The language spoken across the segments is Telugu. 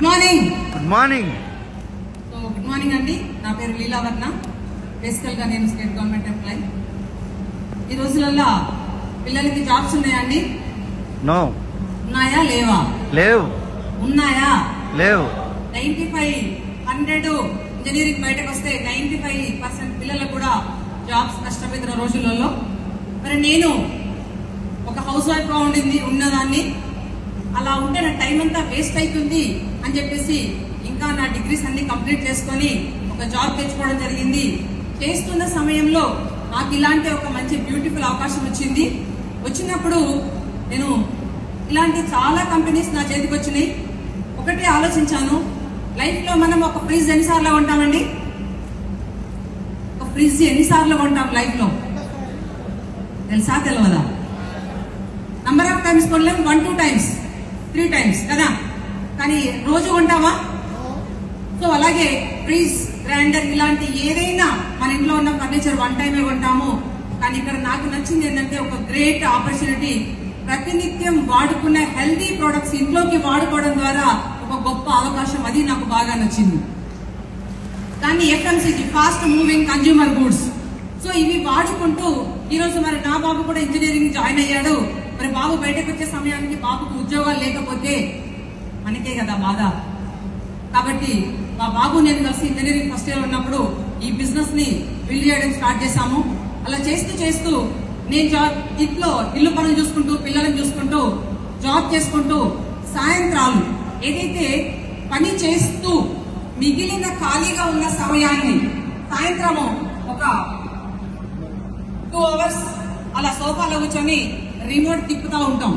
Good morning. Good morning. So good morning అండి. నా పేరు లీలావర్ణ. బేసికల్ గా నేను స్టేట్ గవర్నమెంట్ ఎంప్లాయీ. ఈ రోజులలో పిల్లలకి జాబ్స్ ఉన్నాయండి? నో. ఉన్నాయా లేవా? లేవు. ఉన్నాయా? లేవు. 95-100 ఇంజనీరింగ్ బయటకు వస్తే 95% పిల్లలకు కూడా జాబ్స్ కష్టమైన రోజులలో మరి నేను ఒక హౌస్ వైఫ్ గా ఉన్నదాన్ని అలా ఉంటే నా టైం అంతా వేస్ట్ అవుతుంది అని చెప్పేసి ఇంకా నా డిగ్రీస్ అన్ని కంప్లీట్ చేసుకొని ఒక జాబ్ తెచ్చుకోవడం జరిగింది. చేస్తున్న సమయంలో నాకు ఇలాంటి ఒక మంచి బ్యూటిఫుల్ అవకాశం వచ్చినప్పుడు నేను ఇలాంటి చాలా కంపెనీస్ నా చేతికి వచ్చినాయి. ఒకటి ఆలోచించాను, లైఫ్ లో మనం ఒక ఫ్రిడ్జ్ ఎన్నిసార్లు కొంటామండి? ఒక ఫ్రిడ్జ్ ఎన్నిసార్లు కొంటాం లైఫ్ లో? తెలుసా తెలియదా? నంబర్ ఆఫ్ టైమ్స్ కొనలేము, 1-2 times 3 times కదా, కానీ రోజు కొంటామా? సో అలాగే ఫ్రిడ్జ్, గ్రైండర్ ఇలాంటి ఏదైనా మన ఇంట్లో ఉన్న ఫర్నిచర్ 1 time కొంటాము. కానీ ఇక్కడ నాకు నచ్చింది ఏంటంటే ఒక గ్రేట్ ఆపర్చునిటీ, ప్రతినిత్యం వాడుకునే హెల్దీ ప్రొడక్ట్స్ ఇంట్లోకి వాడుకోవడం ద్వారా ఒక గొప్ప అవకాశం. అది నాకు బాగా నచ్చింది. కానీ FMCG, fast moving consumer goods, so ఇవి వాడుకుంటూ ఈరోజు మరి నా బాబు కూడా ఇంజనీరింగ్ జాయిన్ అయ్యాడు. మరి బాబు బయటకు వచ్చే సమయానికి బాబుకు ఉద్యోగాలు లేకపోతే మనకే కదా బాధ. కాబట్టి మా బాబు నేను కలిసి ఇంజనీరింగ్ ఫస్ట్ ఇయర్ ఉన్నప్పుడు ఈ బిజినెస్ ని బిల్డ్ చేయడం స్టార్ట్ చేశాము. అలా చేస్తూ నేను ఇంట్లో ఇల్లు పనులు చూసుకుంటూ, పిల్లలను చూసుకుంటూ, జాబ్ చేసుకుంటూ, సాయంత్రాలు ఏదైతే పని చేస్తూ మిగిలిన ఖాళీగా ఉన్న సమయాన్ని సాయంత్రము ఒక 2 hours అలా సోఫాలో కూర్చొని రిమోట్ తిప్పుతా ఉంటాం,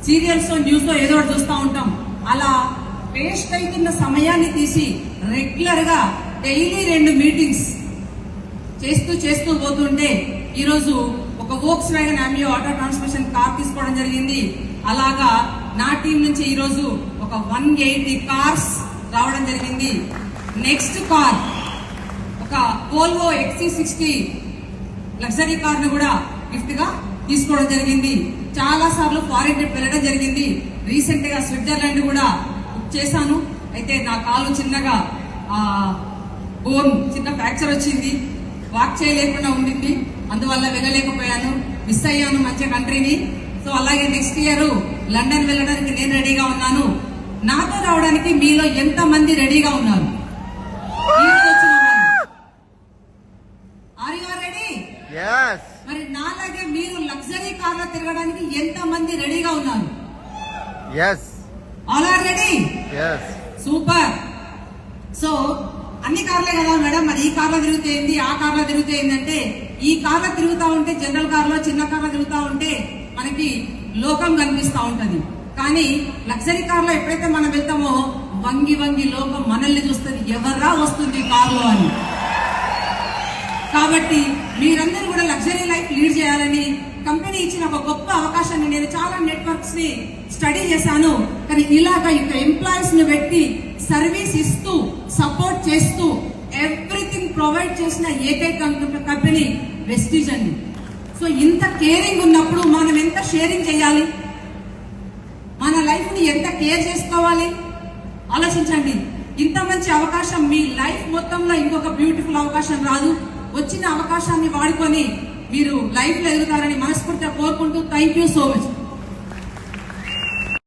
సీరియల్స్ న్యూస్ లో ఏదో ఒకటి చూస్తూ ఉంటాం. అలా వేస్ట్ అవుతున్న సమయాన్ని తీసి రెగ్యులర్ గా డైలీ 2 మీటింగ్స్ చేస్తూ పోతుంటే ఈరోజు ఒక Volkswagen Ameo auto transmission car తీసుకోవడం జరిగింది. అలాగా నా టీం నుంచి ఈరోజు ఒక 180 కార్స్ రావడం జరిగింది. నెక్స్ట్ కార్ ఒక వోల్వో XC60 లగ్జరీ కార్ ను కూడా గిఫ్ట్ గా తీసుకోవడం జరిగింది. చాలా సార్లు ఫారిన్ ట్రిప్ వెళ్ళడం జరిగింది. రీసెంట్ గా స్విట్జర్లాండ్ కూడా బుక్ చేశాను. అయితే నా కాలు చిన్నగా బోన్ చిన్న ఫ్రాక్చర్ వచ్చింది, వాక్ చేయలేకుండా ఉండింది, అందువల్ల వెళ్ళలేకపోయాను, మిస్ అయ్యాను మంచి కంట్రీని. సో అలాగే నెక్స్ట్ ఇయర్ లండన్ వెళ్ళడానికి నేను రెడీగా ఉన్నాను. నాతో రావడానికి మీలో ఎంత మంది రెడీగా ఉన్నారు? మరి నాలాగే మీరు లగ్జరీ కార్ లో తిరగడానికి ఎంత మంది రెడీగా ఉన్నారు? All are ready? Super. So అన్ని కార్లే కదా మేడం, మరి ఈ కార్లో తిరుగుతే ఏంది, ఆ కార్లో తిరుగుతే ఏంటంటే, ఈ కార్లో తిరుగుతా ఉంటే, జనరల్ కార్లో చిన్న కార్లో తిరుగుతా ఉంటే మనకి లోకం కనిపిస్తా ఉంటది. కానీ లగ్జరీ కార్లో ఎప్పుడైతే మనం వెళ్తామో వంగి లోకం మనల్ని చూస్తుంది, ఎవర్రా వస్తుంది కార్లో అని. కాబట్టి మీరందరూ కూడా లగ్జరీ లైఫ్ లీడ్ చేయాలని కంపెనీ ఇచ్చిన ఒక గొప్ప అవకాశాన్ని నేను చాలా నెట్వర్క్స్ ని స్టడీ చేశాను. కానీ ఇలాగా ఇక ఎంప్లాయీస్ ని పెట్టి సర్వీస్ ఇస్తూ, సపోర్ట్ చేస్తూ, ఎవ్రీథింగ్ ప్రొవైడ్ చేసిన ఏకైక కంపెనీ వెస్టీజ్ అండి. సో ఇంత కేరింగ్ ఉన్నప్పుడు మనం ఎంత షేరింగ్ చేయాలి, మన లైఫ్ ని ఎంత కేర్ చేసుకోవాలి ఆలోచించండి. ఇంత మంచి అవకాశం మీ లైఫ్ మొత్తంలో ఇంకొక బ్యూటిఫుల్ అవకాశం రాదు. వచ్చిన అవకాశాన్ని వాడుకొని మీరు లైఫ్ లో ఎదుగుతారని మనస్ఫూర్తిగా కోరుకుంటూ థ్యాంక్ యూ సో మచ్.